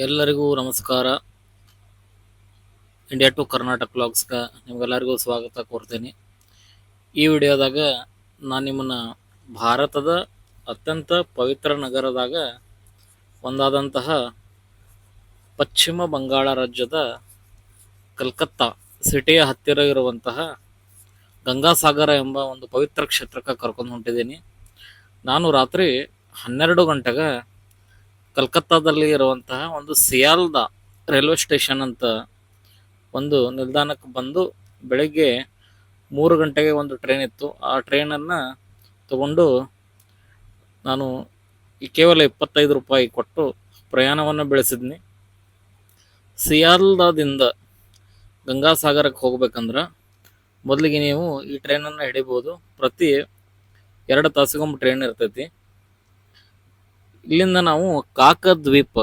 ಎಲ್ಲರಿಗೂ ನಮಸ್ಕಾರ. India to Karnataka ವ್ಲಾಗ್ಸ್ಗೆ ನಿಮಗೆಲ್ಲರಿಗೂ ಸ್ವಾಗತ ಕೋರ್ತೀನಿ. ಈ ವಿಡಿಯೋದಾಗ ನಾನು ನಿಮ್ಮನ್ನು ಭಾರತದ ಅತ್ಯಂತ ಪವಿತ್ರ ನಗರದಾಗ ಒಂದಾದಂತಹ ಪಶ್ಚಿಮ ಬಂಗಾಳ ರಾಜ್ಯದ ಕಲ್ಕತ್ತಾ ಸಿಟಿಯ ಹತ್ತಿರ ಇರುವಂತಹ ಗಂಗಾಸಾಗರ ಎಂಬ ಒಂದು ಪವಿತ್ರ ಕ್ಷೇತ್ರಕ್ಕೆ ಕರ್ಕೊಂಡು ಹೊಂಟಿದ್ದೀನಿ. ನಾನು ರಾತ್ರಿ 12 ಗಂಟೆಗೆ ಕಲ್ಕತ್ತಾದಲ್ಲಿ ಇರುವಂತಹ ಒಂದು ಸಿಯಾಲ್ದಾ ರೈಲ್ವೆ ಸ್ಟೇಷನ್ ಅಂತ ಒಂದು ನಿಲ್ದಾಣಕ್ಕೆ ಬಂದು ಬೆಳಗ್ಗೆ 3 ಗಂಟೆಗೆ ಒಂದು ಟ್ರೈನ್ ಇತ್ತು. ಆ ಟ್ರೈನನ್ನು ತಗೊಂಡು ನಾನು ಕೇವಲ 25 ರೂಪಾಯಿ ಕೊಟ್ಟು ಪ್ರಯಾಣವನ್ನು ಬೆಳೆಸಿದ್ನಿ. ಸಿಯಾಲ್ದಾದಿಂದ ಗಂಗಾಸಾಗರಕ್ಕೆ ಹೋಗ್ಬೇಕಂದ್ರೆ ಮೊದಲಿಗೆ ನೀವು ಈ ಟ್ರೈನನ್ನು ಹಿಡಿಬೋದು. ಪ್ರತಿ 2 ತಾಸಿಗೊಮ್ಮೆ ಟ್ರೈನ್ ಇರ್ತೈತಿ. ಇಲ್ಲಿಂದ ನಾವು ಕಾಕದ್ವೀಪ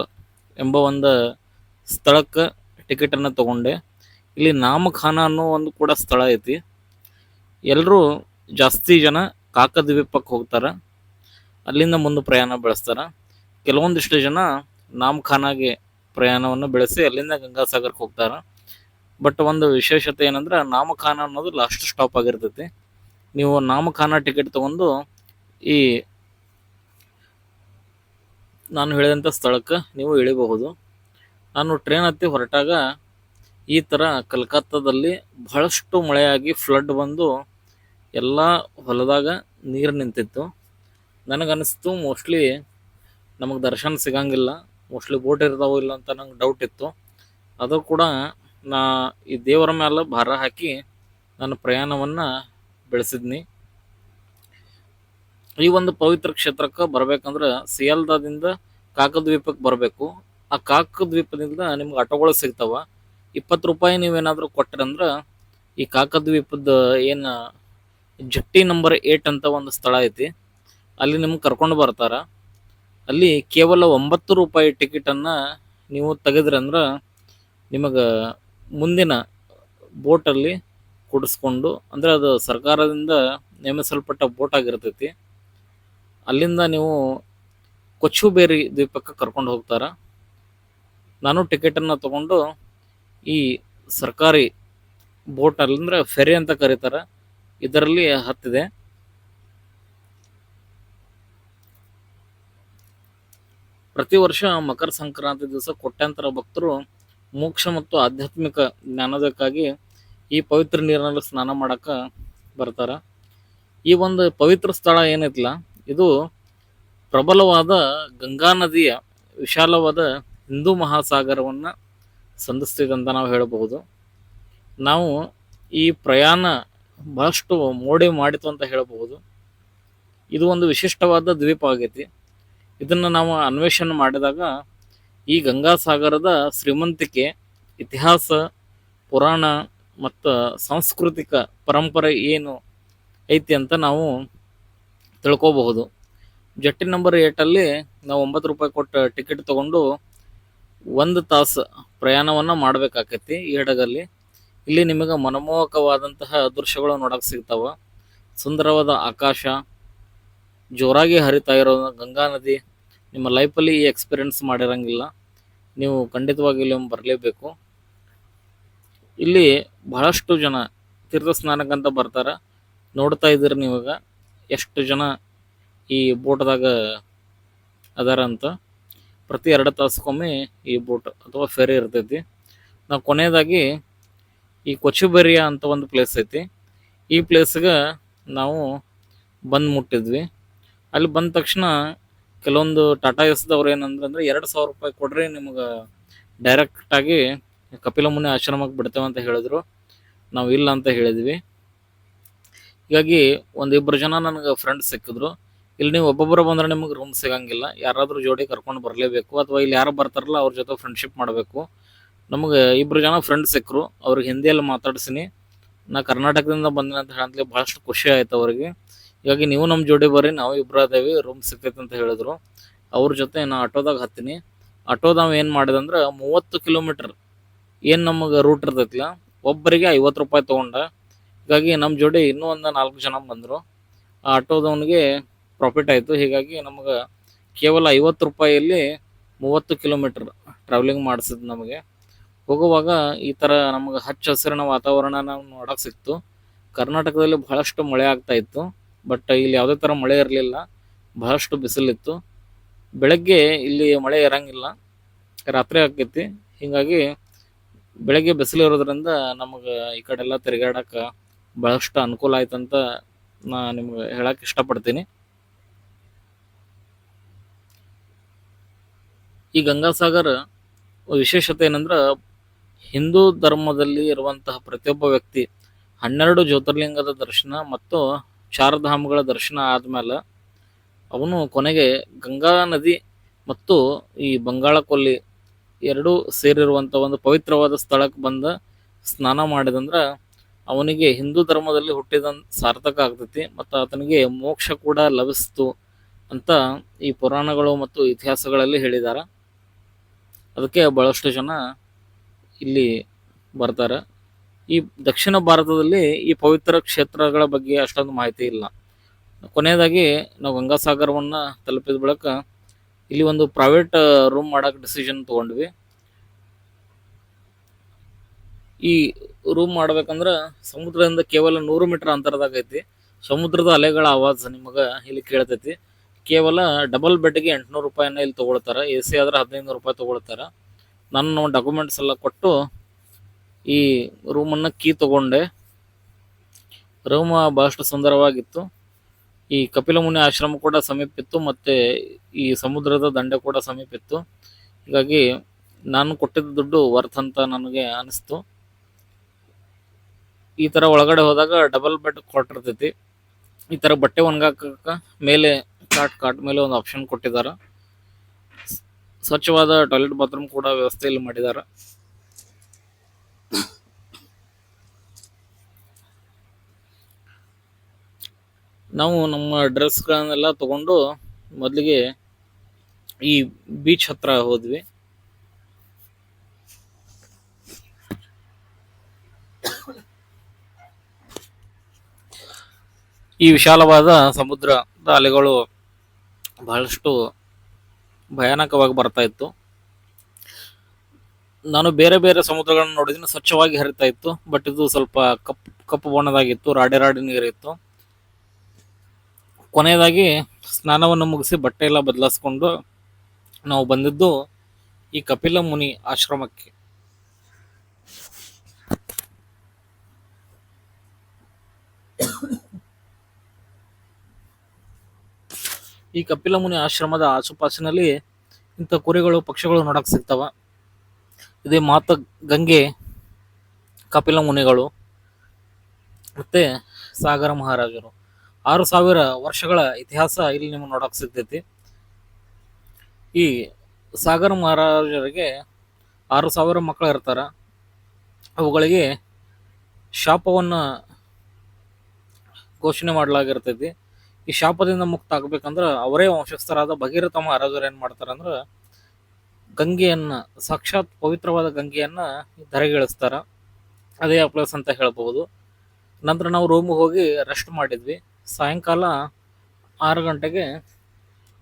ಎಂಬ ಒಂದು ಸ್ಥಳಕ್ಕೆ ಟಿಕೆಟನ್ನು ತಗೊಂಡೆ. ಇಲ್ಲಿ ನಾಮಖಾನ ಅನ್ನೋ ಒಂದು ಕೂಡ ಸ್ಥಳ ಐತಿ. ಎಲ್ಲರೂ ಜಾಸ್ತಿ ಜನ ಕಾಕದ್ವೀಪಕ್ಕೆ ಹೋಗ್ತಾರೆ, ಅಲ್ಲಿಂದ ಮುಂದೆ ಪ್ರಯಾಣ ಬೆಳೆಸ್ತಾರೆ. ಕೆಲವೊಂದಿಷ್ಟು ಜನ ನಾಮಖಾನಾಗೆ ಪ್ರಯಾಣವನ್ನು ಬೆಳೆಸಿ ಅಲ್ಲಿಂದ ಗಂಗಾಸಾಗರಕ್ಕೆ ಹೋಗ್ತಾರೆ. ಬಟ್ ಒಂದು ವಿಶೇಷತೆ ಏನಂದ್ರೆ ನಾಮಖಾನ ಅನ್ನೋದು ಲಾಸ್ಟ್ ಸ್ಟಾಪ್ ಆಗಿರ್ತೈತಿ. ನೀವು ನಾಮಖಾನ ಟಿಕೆಟ್ ತಗೊಂಡು ಈ ನಾನು ಹೇಳಿದಂಥ ಸ್ಥಳಕ್ಕೆ ನೀವು ಇಳಿಬಹುದು. ನಾನು ಟ್ರೈನ್ ಹತ್ತಿ ಹೊರಟಾಗ ಈ ಥರ ಕಲ್ಕತ್ತಾದಲ್ಲಿ ಬಹಳಷ್ಟು ಮಳೆಯಾಗಿ ಫ್ಲಡ್ ಬಂದು ಎಲ್ಲ ಹೊಲದಾಗ ನೀರು ನಿಂತಿತ್ತು. ನನಗನ್ನಿಸ್ತು ಮೋಸ್ಟ್ಲಿ ನಮಗೆ ದರ್ಶನ ಸಿಗಂಗಿಲ್ಲ, ಮೋಸ್ಟ್ಲಿ ಬೋಟ್ ಇರ್ತಾವೋ ಇಲ್ಲ ಅಂತ ನಂಗೆ ಡೌಟ್ ಇತ್ತು. ಅದು ಕೂಡ ನಾ ಈ ದೇವರ ಮೇಲೆ ಭಾರ ಹಾಕಿ ನಾನು ಪ್ರಯಾಣವನ್ನು ಬೆಳೆಸಿದ್ನಿ. ಈ ಒಂದು ಪವಿತ್ರ ಕ್ಷೇತ್ರಕ್ಕೆ ಬರಬೇಕಂದ್ರೆ ಸಿಯಾಲ್ದಾದಿಂದ ಕಾಕದ್ವೀಪಕ್ಕೆ ಬರಬೇಕು. ಆ ಕಾಕದ್ವೀಪದಿಂದ ನಿಮ್ಗೆ ಆಟೋಗಳು ಸಿಗ್ತಾವ. 20 ರೂಪಾಯಿ ನೀವೇನಾದರೂ ಕೊಟ್ಟರಂದ್ರೆ ಈ ಕಾಕದ್ವೀಪದ ಏನು ಜಟ್ಟಿ ನಂಬರ್ 8 ಅಂತ ಒಂದು ಸ್ಥಳ ಐತಿ, ಅಲ್ಲಿ ನಿಮ್ಗೆ ಕರ್ಕೊಂಡು ಬರ್ತಾರ. ಅಲ್ಲಿ ಕೇವಲ 9 ರೂಪಾಯಿ ಟಿಕೆಟನ್ನು ನೀವು ತೆಗೆದ್ರಂದ್ರೆ ನಿಮಗೆ ಮುಂದಿನ ಬೋಟಲ್ಲಿ ಕೂಡಿಸ್ಕೊಂಡು, ಅಂದರೆ ಅದು ಸರ್ಕಾರದಿಂದ ನೇಮಿಸಲ್ಪಟ್ಟ ಬೋಟ್ ಆಗಿರ್ತೈತಿ, ಅಲ್ಲಿಂದ ನೀವು ಕೊಚ್ಚುಬೇರಿ ದ್ವೀಪಕ್ಕೆ ಕರ್ಕೊಂಡು ಹೋಗ್ತಾರೆ. ನಾನು ಟಿಕೆಟನ್ನು ತಗೊಂಡು ಈ ಸರ್ಕಾರಿ ಬೋಟ್ ಅಂದರೆ ಫೆರಿ ಅಂತ ಕರೀತಾರೆ, ಇದರಲ್ಲಿ ಹತ್ತಿದೆ. ಪ್ರತಿ ವರ್ಷ ಮಕರ ಸಂಕ್ರಾಂತಿ ದಿವಸ ಕೋಟ್ಯಾಂತರ ಭಕ್ತರು ಮೋಕ್ಷ ಮತ್ತು ಆಧ್ಯಾತ್ಮಿಕ ಜ್ಞಾನೋದಯಕ್ಕಾಗಿ ಈ ಪವಿತ್ರ ನೀರಿನಲ್ಲಿ ಸ್ನಾನ ಮಾಡಕ್ಕೆ ಬರ್ತಾರೆ. ಈ ಒಂದು ಪವಿತ್ರ ಸ್ಥಳ ಏನೈತಿಲ್ಲ, ಇದು ಪ್ರಬಲವಾದ ಗಂಗಾ ನದಿಯ ವಿಶಾಲವಾದ ಹಿಂದೂ ಮಹಾಸಾಗರವನ್ನು ಸಂಧಿಸ್ತಿದೆ ಅಂತ ನಾವು ಹೇಳಬಹುದು. ನಾವು ಈ ಪ್ರಯಾಣ ಬಹಳಷ್ಟು ಮೋಡಿ ಮಾಡಿತು ಅಂತ ಹೇಳಬಹುದು. ಇದು ಒಂದು ವಿಶಿಷ್ಟವಾದ ದ್ವೀಪ ಆಗೈತಿ. ಇದನ್ನು ನಾವು ಅನ್ವೇಷಣೆ ಮಾಡಿದಾಗ ಈ ಗಂಗಾಸಾಗರದ ಶ್ರೀಮಂತಿಕೆ, ಇತಿಹಾಸ, ಪುರಾಣ ಮತ್ತು ಸಾಂಸ್ಕೃತಿಕ ಪರಂಪರೆ ಏನು ಐತಿ ಅಂತ ನಾವು ತಿಳ್ಕೋಬಹುದು. ಜಟ್ಟಿ ನಂಬರ್ 8ಅಲ್ಲಿ ನಾವು 9 ರೂಪಾಯಿ ಕೊಟ್ಟು ಟಿಕೆಟ್ ತಗೊಂಡು 1 ತಾಸು ಪ್ರಯಾಣವನ್ನು ಮಾಡಬೇಕಾಕೈತಿ ಈ ಹಡಗಲ್ಲಿ. ಇಲ್ಲಿ ನಿಮಗೆ ಮನಮೋಹಕವಾದಂತಹ ದೃಶ್ಯಗಳು ನೋಡೋಕೆ ಸಿಗ್ತಾವ. ಸುಂದರವಾದ ಆಕಾಶ, ಜೋರಾಗಿ ಹರಿತಾ ಇರೋ ಗಂಗಾ ನದಿ. ನಿಮ್ಮ ಲೈಫಲ್ಲಿ ಈ ಎಕ್ಸ್ಪೀರಿಯನ್ಸ್ ಮಾಡಿರಂಗಿಲ್ಲ, ನೀವು ಖಂಡಿತವಾಗಿ ಇಲ್ಲಿ ಬರಲೇಬೇಕು. ಇಲ್ಲಿ ಬಹಳಷ್ಟು ಜನ ತೀರ್ಥ ಸ್ನಾನಕ್ಕಂತ ಬರ್ತಾರೆ. ನೋಡ್ತಾ ಇದ್ದೀರಿ ನೀವಾಗ ಎಷ್ಟು ಜನ ಈ ಬೋಟ್ದಾಗ ಅದಾರ ಅಂತ. ಪ್ರತಿ 2 ತಾಸಕ್ಕೊಮ್ಮೆ ಈ ಬೋಟ್ ಅಥವಾ ಫೆರಿ ಇರ್ತೈತಿ. ನಾವು ಕೊನೆಯದಾಗಿ ಈ ಕೊಚುಬೆರಿಯಾ ಅಂತ ಒಂದು ಪ್ಲೇಸ್ ಐತಿ, ಈ ಪ್ಲೇಸ್ಗೆ ನಾವು ಬಂದು ಮುಟ್ಟಿದ್ವಿ. ಅಲ್ಲಿ ಬಂದ ತಕ್ಷಣ ಕೆಲವೊಂದು ಟಾಟಾ ಎಸ್ದವ್ರು ಏನಂದ್ರೆ 2,000 ರೂಪಾಯಿ ಕೊಡ್ರಿ ನಿಮ್ಗೆ ಡೈರೆಕ್ಟಾಗಿ ಕಪಿಲ ಮುನಿ ಆಶ್ರಮಕ್ಕೆ ಬಿಡ್ತೇವೆ ಅಂತ ಹೇಳಿದ್ರು. ನಾವು ಇಲ್ಲ ಅಂತ ಹೇಳಿದ್ವಿ. ಹೀಗಾಗಿ 1-2 ಜನ ನನಗೆ ಫ್ರೆಂಡ್ಸ್ ಸಿಕ್ಕಿದ್ರು. ಇಲ್ಲಿ ನೀವು ಒಬ್ಬೊಬ್ಬರು ಬಂದರೆ ನಿಮಗೆ ರೂಮ್ ಸಿಗಂಗಿಲ್ಲ, ಯಾರಾದರೂ ಜೋಡಿ ಕರ್ಕೊಂಡು ಬರಲೇಬೇಕು, ಅಥವಾ ಇಲ್ಲಿ ಯಾರು ಬರ್ತಾರಲ್ಲ ಅವ್ರ ಜೊತೆ ಫ್ರೆಂಡ್ಶಿಪ್ ಮಾಡಬೇಕು. ನಮಗೆ 2 ಜನ ಫ್ರೆಂಡ್ಸ್ ಸಿಕ್ಕರು, ಅವ್ರಿಗೆ ಹಿಂದಿಯಲ್ಲಿ ಮಾತಾಡ್ಸಿನಿ. ನಾ ಕರ್ನಾಟಕದಿಂದ ಬಂದಿನಿ ಅಂತ ಹೇಳಂತಲೇ ಭಾಳಷ್ಟು ಖುಷಿ ಆಯ್ತು ಅವ್ರಿಗೆ. ಹೀಗಾಗಿ ನೀವು ನಮ್ಮ ಜೋಡಿ ಬರ್ರಿ, ನಾವು ಇಬ್ಬರು ಅದೇವಿ, ರೂಮ್ ಸಿಗ್ತೈತೆ ಅಂತ ಹೇಳಿದ್ರು. ಅವ್ರ ಜೊತೆ ನಾ ಆಟೋದಾಗ ಹತ್ತೀನಿ. ಆಟೋದಾಗ ಏನು ಮಾಡಿದಂದ್ರೆ 30 ಕಿಲೋಮೀಟ್ರ್ ಏನು ನಮಗೆ ರೂಟ್ ಇರ್ತೈತಿಲ್ಲ, ಒಬ್ಬರಿಗೆ 50 ರೂಪಾಯಿ ತೊಗೊಂಡ. ಹೀಗಾಗಿ ನಮ್ಮ ಜೋಡಿ ಇನ್ನೂ ಒಂದು 4 ಜನ ಬಂದರು. ಆ ಆಟೋದವನಿಗೆ ಪ್ರಾಫಿಟ್ ಆಯಿತು. ಹೀಗಾಗಿ ನಮಗೆ ಕೇವಲ 50 ರೂಪಾಯಿಯಲ್ಲಿ 30 ಕಿಲೋಮೀಟ್ರ್ ಟ್ರಾವೆಲಿಂಗ್ ಮಾಡಿಸಿದ್ ನಮಗೆ. ಹೋಗುವಾಗ ಈ ಥರ ನಮಗೆ ಹಚ್ಚ ಹಸಿರಿನ ವಾತಾವರಣ ನಾವು ನೋಡೋಕೆ ಸಿಕ್ತು. ಕರ್ನಾಟಕದಲ್ಲಿ ಬಹಳಷ್ಟು ಮಳೆ ಆಗ್ತಾ ಇತ್ತು, ಬಟ್ ಇಲ್ಲಿ ಯಾವುದೇ ಥರ ಮಳೆ ಇರಲಿಲ್ಲ, ಬಹಳಷ್ಟು ಬಿಸಿಲಿತ್ತು. ಬೆಳಗ್ಗೆ ಇಲ್ಲಿ ಮಳೆ ಇರಂಗಿಲ್ಲ, ರಾತ್ರಿ ಆಕೈತಿ. ಹೀಗಾಗಿ ಬೆಳಗ್ಗೆ ಬಿಸಿಲು ಇರೋದ್ರಿಂದ ನಮಗೆ ಈ ಕಡೆ ಎಲ್ಲ ತಿರುಗಾಡಕ್ಕೆ ಬಹಳಷ್ಟು ಅನುಕೂಲ ಆಯ್ತಂತ ನಾ ನಿಮ್ಗೆ ಹೇಳಕ್ಕೆ ಇಷ್ಟಪಡ್ತೀನಿ. ಈ ಗಂಗಾಸಾಗರ ವಿಶೇಷತೆ ಏನಂದ್ರೆ, ಹಿಂದೂ ಧರ್ಮದಲ್ಲಿ ಇರುವಂತಹ ಪ್ರತಿಯೊಬ್ಬ ವ್ಯಕ್ತಿ 12 ಜ್ಯೋತಿರ್ಲಿಂಗದ ದರ್ಶನ ಮತ್ತು ಚಾರಧಾಮಗಳ ದರ್ಶನ ಆದಮೇಲೆ ಅವನು ಕೊನೆಗೆ ಗಂಗಾ ನದಿ ಮತ್ತು ಈ ಬಂಗಾಳ ಕೊಲ್ಲಿ ಎರಡೂ ಸೇರಿರುವಂಥ ಒಂದು ಪವಿತ್ರವಾದ ಸ್ಥಳಕ್ಕೆ ಬಂದ ಸ್ನಾನ ಮಾಡಿದಂದ್ರೆ ಅವನಿಗೆ ಹಿಂದೂ ಧರ್ಮದಲ್ಲಿ ಹುಟ್ಟಿದ ಸಾರ್ಥಕ ಆಗ್ತೈತಿ ಮತ್ತು ಆತನಿಗೆ ಮೋಕ್ಷ ಕೂಡ ಲಭಿಸ್ತು ಅಂತ ಈ ಪುರಾಣಗಳು ಮತ್ತು ಇತಿಹಾಸಗಳಲ್ಲಿ ಹೇಳಿದ್ದಾರೆ. ಅದಕ್ಕೆ ಬಹಳಷ್ಟು ಜನ ಇಲ್ಲಿ ಬರ್ತಾರೆ. ಈ ದಕ್ಷಿಣ ಭಾರತದಲ್ಲಿ ಈ ಪವಿತ್ರ ಕ್ಷೇತ್ರಗಳ ಬಗ್ಗೆ ಅಷ್ಟೊಂದು ಮಾಹಿತಿ ಇಲ್ಲ. ಕೊನೆಯದಾಗಿ ನಾವು ಗಂಗಾಸಾಗರವನ್ನು ತಲುಪಿದ ಬಳಿಕ ಇಲ್ಲಿ ಒಂದು ಪ್ರೈವೇಟ್ ರೂಮ್ ಮಾಡೋಕೆ ಡಿಸಿಷನ್ ತೊಗೊಂಡ್ವಿ. ಈ ರೂಮ್ ಮಾಡ್ಬೇಕಂದ್ರೆ ಸಮುದ್ರದಿಂದ ಕೇವಲ 100 ಮೀಟರ್ ಅಂತರದಾಗ ಐತಿ. ಸಮುದ್ರದ ಅಲೆಗಳ ಆವಾಜ್ ನಿಮಗೆ ಇಲ್ಲಿ ಕೇಳ್ತೈತಿ. ಕೇವಲ ಡಬಲ್ ಬೆಡ್ಗೆ 800 ರೂಪಾಯಿನ ಇಲ್ಲಿ ತೊಗೊಳ್ತಾರೆ. ಎ ಸಿ ಆದ್ರೆ 1500 ರೂಪಾಯಿ ತೊಗೊಳ್ತಾರೆ. ನನ್ನ ಡಾಕ್ಯುಮೆಂಟ್ಸ್ ಎಲ್ಲ ಕೊಟ್ಟು ಈ ರೂಮನ್ನು ಕೀ ತೊಗೊಂಡೆ. ರೂಮ್ ಬಹಳಷ್ಟು ಸುಂದರವಾಗಿತ್ತು. ಈ ಕಪಿಲ ಮುನಿ ಆಶ್ರಮ ಕೂಡ ಸಮೀಪಿತ್ತು ಮತ್ತು ಈ ಸಮುದ್ರದ ದಂಡೆ ಕೂಡ ಸಮೀಪಿತ್ತು. ಹೀಗಾಗಿ ನಾನು ಕೊಟ್ಟಿದ್ದ ದುಡ್ಡು ವರ್ತ್ ಅಂತ ನನಗೆ ಅನಿಸ್ತು. ಈ ಥರ ಒಳಗಡೆ ಹೋದಾಗ ಡಬಲ್ ಬೆಡ್ ಕೊಟ್ಟಿರ್ತೈತಿ. ಈ ಥರ ಬಟ್ಟೆ ಒಣಗಾಕ ಮೇಲೆ ಕಾಟ್ ಮೇಲೆ ಒಂದು ಆಪ್ಷನ್ ಕೊಟ್ಟಿದ್ದಾರೆ. ಸ್ವಚ್ಛವಾದ ಟಾಯ್ಲೆಟ್ ಬಾತ್ರೂಮ್ ಕೂಡ ವ್ಯವಸ್ಥೆಯಲ್ಲಿ ಮಾಡಿದ್ದಾರೆ. ನಾವು ನಮ್ಮ ಡ್ರೆಸ್ಗಳನ್ನೆಲ್ಲ ತಗೊಂಡು ಮೊದಲಿಗೆ ಈ ಬೀಚ್ ಹತ್ರ ಹೋದ್ವಿ. ಈ ವಿಶಾಲವಾದ ಸಮುದ್ರದ ಅಲೆಗಳು ಬಹಳಷ್ಟು ಭಯಾನಕವಾಗಿ ಬರ್ತಾ ಇತ್ತು. ನಾನು ಬೇರೆ ಬೇರೆ ಸಮುದ್ರಗಳನ್ನು ನೋಡಿದ್ದೀನಿ, ಸ್ವಚ್ಛವಾಗಿ ಹರಿತಾ ಇತ್ತು. ಬಟ್ ಇದು ಸ್ವಲ್ಪ ಕಪ್ಪು ಬಣ್ಣದಾಗಿತ್ತು, ರಾಡಿ ನೀರಿತ್ತು. ಕೊನೆಯದಾಗಿ ಸ್ನಾನವನ್ನು ಮುಗಿಸಿ ಬಟ್ಟೆ ಎಲ್ಲ ಬದಲಾಯಿಸ್ಕೊಂಡು ನಾವು ಬಂದಿದ್ದು ಈ ಕಪಿಲ ಮುನಿ ಆಶ್ರಮಕ್ಕೆ. ಈ ಕಪಿಲ ಮುನಿ ಆಶ್ರಮದ ಆಸುಪಾಸಿನಲ್ಲಿ ಇಂಥ ಕುರಿಗಳು ಪಕ್ಷಿಗಳು ನೋಡಕ್ ಸಿಗ್ತಾವ. ಇದೇ ಮಾತ ಗಂಗೆ, ಕಪಿಲ ಮುನಿಗಳು ಮತ್ತೆ ಸಾಗರ ಮಹಾರಾಜರು, 6000 ವರ್ಷಗಳ ಇತಿಹಾಸ ಇಲ್ಲಿ ನಿಮ್ಗೆ ನೋಡಕ್ ಸಿಗ್ತೈತಿ. ಈ ಸಾಗರ ಮಹಾರಾಜರಿಗೆ 6000 ಮಕ್ಕಳು ಇರ್ತಾರ. ಅವುಗಳಿಗೆ ಶಾಪವನ್ನು ಘೋಷಣೆ ಮಾಡಲಾಗಿರ್ತೈತಿ. ಈ ಶಾಪದಿಂದ ಮುಕ್ತ ಆಗ್ಬೇಕಂದ್ರೆ ಅವರೇ ವಂಶಸ್ಥರಾದ ಭಗೀರಥ ಮಹಾರಾಜರು ಏನ್ ಮಾಡ್ತಾರಂದ್ರೆ ಗಂಗೆಯನ್ನ, ಸಾಕ್ಷಾತ್ ಪವಿತ್ರವಾದ ಗಂಗೆಯನ್ನ ಧರೆಗಿಳಿಸ್ತಾರ. ಅದೇ ಪ್ಲೇಸ್ ಅಂತ ಹೇಳ್ಬಹುದು. ನಂತರ ನಾವು ರೂಮಿಗೆ ಹೋಗಿ ರೆಸ್ಟ್ ಮಾಡಿದ್ವಿ. ಸಾಯಂಕಾಲ 6 ಗಂಟೆಗೆ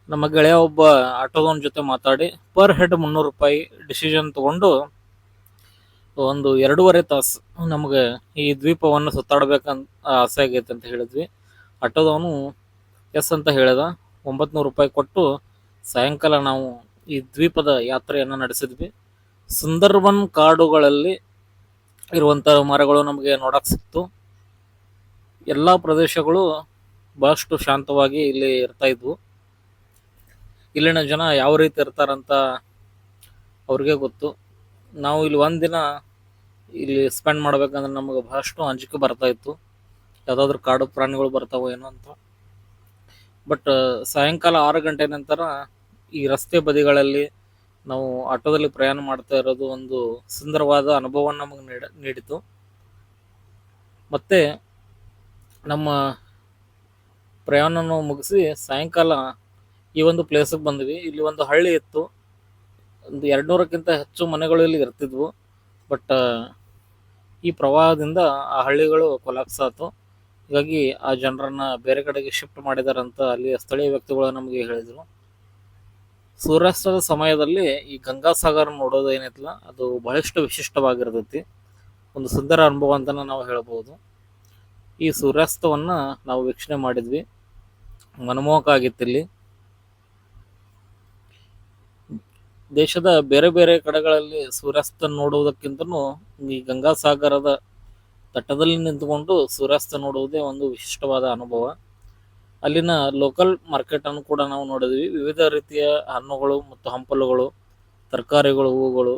ನಮ್ಮ ಗೆಳೆಯ ಒಬ್ಬ ಆಟೋದವನ ಜೊತೆ ಮಾತಾಡಿ ಪರ್ ಹೆಡ್ 300 ರೂಪಾಯಿ ಡಿಸಿಷನ್ ತಗೊಂಡು ಒಂದು 2.5 ತಾಸು ನಮಗೆ ಈ ದ್ವೀಪವನ್ನು ಸುತ್ತಾಡ್ಬೇಕಂತ ಆಸೆ ಆಗೈತೆ ಅಂತ ಹೇಳಿದ್ವಿ. ಆಟೋದವನು ಎಸ್ ಅಂತ ಹೇಳಿದ. 900 ರೂಪಾಯಿ ಕೊಟ್ಟು ಸಾಯಂಕಾಲ ನಾವು ಈ ದ್ವೀಪದ ಯಾತ್ರೆಯನ್ನು ನಡೆಸಿದ್ವಿ. ಸುಂದರ್ಬನ್ ಕಾಡುಗಳಲ್ಲಿ ಇರುವಂಥ ಮರಗಳು ನಮಗೆ ನೋಡಕ್ ಸಿಕ್ತು. ಎಲ್ಲ ಪ್ರದೇಶಗಳು ಬಹಳಷ್ಟು ಶಾಂತವಾಗಿ ಇಲ್ಲಿ ಇರ್ತಾ ಇದ್ವು. ಇಲ್ಲಿನ ಜನ ಯಾವ ರೀತಿ ಇರ್ತಾರಂತ ಅವ್ರಿಗೆ ಗೊತ್ತು. ನಾವು ಇಲ್ಲಿ ಒಂದಿನ ಇಲ್ಲಿ ಸ್ಪೆಂಡ್ ಮಾಡ್ಬೇಕಂದ್ರೆ ನಮಗೆ ಬಹಳಷ್ಟು ಅಂಜಿಕೆ ಬರ್ತಾ ಇತ್ತು, ಯಾವುದಾದ್ರೂ ಕಾಡು ಪ್ರಾಣಿಗಳು ಬರ್ತಾವೋ ಏನೋ ಅಂತ. ಬಟ್ ಸಾಯಂಕಾಲ 6 ಗಂಟೆ ನಂತರ ಈ ರಸ್ತೆ ಬದಿಗಳಲ್ಲಿ ನಾವು ಆಟೋದಲ್ಲಿ ಪ್ರಯಾಣ ಮಾಡ್ತಾ ಇರೋದು ಒಂದು ಸುಂದರವಾದ ಅನುಭವವನ್ನು ನಮಗೆ ನೀಡಿತು. ಮತ್ತೆ ನಮ್ಮ ಪ್ರಯಾಣವನ್ನು ಮುಗಿಸಿ ಸಾಯಂಕಾಲ ಈ ಒಂದು ಪ್ಲೇಸಿಗೆ ಬಂದ್ವಿ. ಇಲ್ಲಿ ಒಂದು ಹಳ್ಳಿ ಇತ್ತು. ಒಂದು 200ಕ್ಕಿಂತ ಹೆಚ್ಚು ಮನೆಗಳು ಇಲ್ಲಿ ಇರ್ತಿದ್ವು. ಬಟ್ ಈ ಪ್ರವಾಹದಿಂದ ಆ ಹಳ್ಳಿಗಳು ಕೊಲಾಪ್ಸ್ ಆಯ್ತು. ಹೀಗಾಗಿ ಆ ಜನರನ್ನ ಬೇರೆ ಕಡೆಗೆ ಶಿಫ್ಟ್ ಮಾಡಿದಾರಂತ ಅಲ್ಲಿ ಸ್ಥಳೀಯ ವ್ಯಕ್ತಿಗಳು ನಮಗೆ ಹೇಳಿದರು. ಸೂರ್ಯಾಸ್ತದ ಸಮಯದಲ್ಲಿ ಈ ಗಂಗಾಸಾಗರ ನೋಡೋದು ಏನೈತಲ್ಲ ಅದು ಬಹಳಷ್ಟು ವಿಶಿಷ್ಟವಾಗಿರ್ತೈತಿ. ಒಂದು ಸುಂದರ ಅನುಭವ ಅಂತಲೇ ನಾವು ಹೇಳ್ಬೋದು. ಈ ಸೂರ್ಯಾಸ್ತವನ್ನು ನಾವು ವೀಕ್ಷಣೆ ಮಾಡಿದ್ವಿ, ಮನಮೋಹಕ ಆಗಿತ್ತು. ಇಲ್ಲಿ ದೇಶದ ಬೇರೆ ಬೇರೆ ಕಡೆಗಳಲ್ಲಿ ಸೂರ್ಯಾಸ್ತ ನೋಡುವುದಕ್ಕಿಂತನೂ ಈ ಗಂಗಾಸಾಗರದ ತಟ್ಟದಲ್ಲಿ ನಿಂತುಕೊಂಡು ಸೂರ್ಯಾಸ್ತ ನೋಡುವುದೇ ಒಂದು ವಿಶಿಷ್ಟವಾದ ಅನುಭವ. ಅಲ್ಲಿನ ಲೋಕಲ್ ಮಾರ್ಕೆಟ್ ಅನ್ನು ಕೂಡ ನಾವು ನೋಡಿದ್ವಿ. ವಿವಿಧ ರೀತಿಯ ಹಣ್ಣುಗಳು ಮತ್ತು ಹಂಪಲುಗಳು, ತರಕಾರಿಗಳು, ಹೂವುಗಳು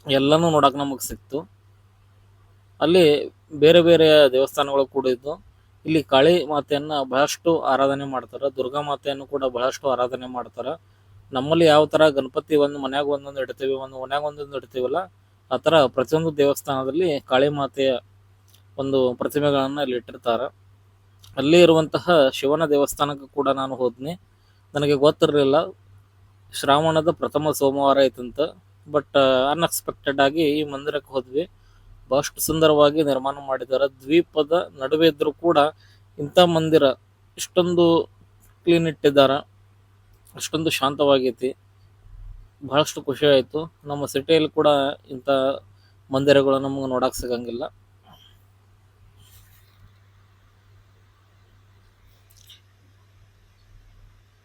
ಎಲ್ಲನೂ ನೋಡಕ್ಕೆ ನಮಗೆ ಸಿಕ್ತು. ಅಲ್ಲಿ ಬೇರೆ ಬೇರೆ ದೇವಸ್ಥಾನಗಳು ಕೂಡ ಇದ್ದು. ಇಲ್ಲಿ ಕಾಳಿ ಮಾತೆಯನ್ನ ಬಹಳಷ್ಟು ಆರಾಧನೆ ಮಾಡ್ತಾರೆ, ದುರ್ಗಾ ಮಾತೆಯನ್ನು ಕೂಡ ಬಹಳಷ್ಟು ಆರಾಧನೆ ಮಾಡ್ತಾರೆ. ನಮ್ಮಲ್ಲಿ ಯಾವ ತರ ಗಣಪತಿ ಒಂದು ಮನ್ಯಾಗ ಒಂದೊಂದು ಇಡ್ತೀವಿ, ಒಂದು ಮನ್ಯಾಗ ಒಂದೊಂದು ಇಡ್ತೀವಲ್ಲ, ಆ ತರ ಪ್ರತಿಯೊಂದು ದೇವಸ್ಥಾನದಲ್ಲಿ ಕಾಳಿ ಮಾತೆಯ ಒಂದು ಪ್ರತಿಮೆಗಳನ್ನ ಇಲ್ಲಿ ಇಟ್ಟಿರ್ತಾರೆ. ಅಲ್ಲಿ ಇರುವಂತಹ ಶಿವನ ದೇವಸ್ಥಾನಕ್ಕೂ ಕೂಡ ನಾನು ಹೋದ್ನಿ. ನನಗೆ ಗೊತ್ತಿರಲಿಲ್ಲ ಶ್ರಾವಣದ ಪ್ರಥಮ ಸೋಮವಾರ ಐತಂತ. ಬಟ್ ಅನ್ಎಕ್ಸ್ಪೆಕ್ಟೆಡ್ ಆಗಿ ಈ ಮಂದಿರಕ್ಕೆ ಹೋದ್ವಿ. ಬಹಳಷ್ಟು ಸುಂದರವಾಗಿ ನಿರ್ಮಾಣ ಮಾಡಿದ್ದಾರೆ. ದ್ವೀಪದ ನಡುವೆ ಇದ್ರೂ ಕೂಡ ಇಂಥ ಮಂದಿರ ಇಷ್ಟೊಂದು ಕ್ಲೀನ್ ಇಟ್ಟಿದ್ದಾರೆ, ಅಷ್ಟೊಂದು ಶಾಂತವಾಗೈತಿ. ಬಹಳಷ್ಟು ಖುಷಿ ಆಯಿತು. ನಮ್ಮ ಸಿಟಿಯಲ್ಲಿ ಕೂಡ ಇಂಥ ಮಂದಿರಗಳು ನಮಗೆ ನೋಡಕ್ಕೆ ಸಿಗಂಗಿಲ್ಲ.